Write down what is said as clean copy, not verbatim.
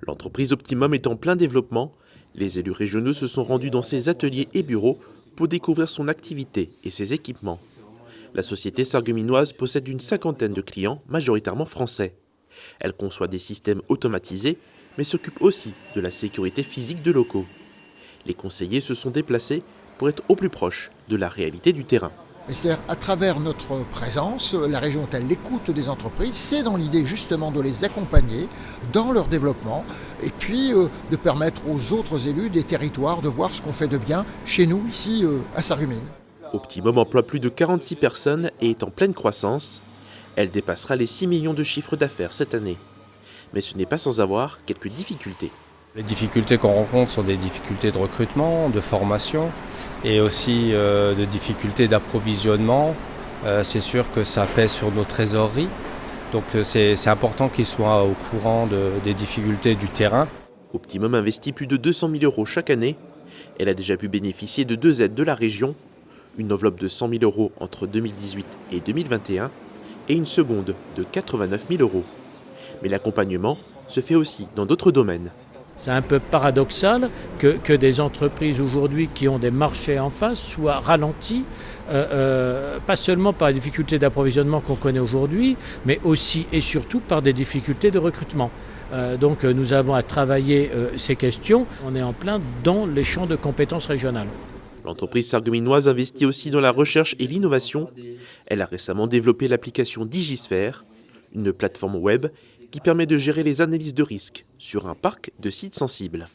L'entreprise Optimum est en plein développement. Les élus régionaux se sont rendus dans ses ateliers et bureaux pour découvrir son activité et ses équipements. La société sarregueminoise possède une cinquantaine de clients, majoritairement français. Elle conçoit des systèmes automatisés, mais s'occupe aussi de la sécurité physique de locaux. Les conseillers se sont déplacés pour être au plus proche de la réalité du terrain. C'est-à-dire, à travers notre présence, la région est à l'écoute des entreprises. C'est dans l'idée justement de les accompagner dans leur développement et puis de permettre aux autres élus des territoires de voir ce qu'on fait de bien chez nous, ici à Sarreguemines. Optimum emploie plus de 46 personnes et est en pleine croissance. Elle dépassera les 6 millions de chiffres d'affaires cette année. Mais ce n'est pas sans avoir quelques difficultés. Les difficultés qu'on rencontre sont des difficultés de recrutement, de formation et aussi de difficultés d'approvisionnement. C'est sûr que ça pèse sur nos trésoreries. Donc c'est important qu'ils soient au courant des difficultés du terrain. Optimum investit plus de 200 000 euros chaque année. Elle a déjà pu bénéficier de 2 aides de la région, une enveloppe de 100 000 euros entre 2018 et 2021 et une seconde de 89 000 euros. Mais l'accompagnement se fait aussi dans d'autres domaines. C'est un peu paradoxal que des entreprises aujourd'hui qui ont des marchés en face soient ralenties, pas seulement par les difficultés d'approvisionnement qu'on connaît aujourd'hui, mais aussi et surtout par des difficultés de recrutement. Donc nous avons à travailler ces questions. On est en plein dans les champs de compétences régionales. L'entreprise sarregueminoise investit aussi dans la recherche et l'innovation. Elle a récemment développé l'application Digisphère, une plateforme web qui permet de gérer les analyses de risques sur un parc de sites sensibles.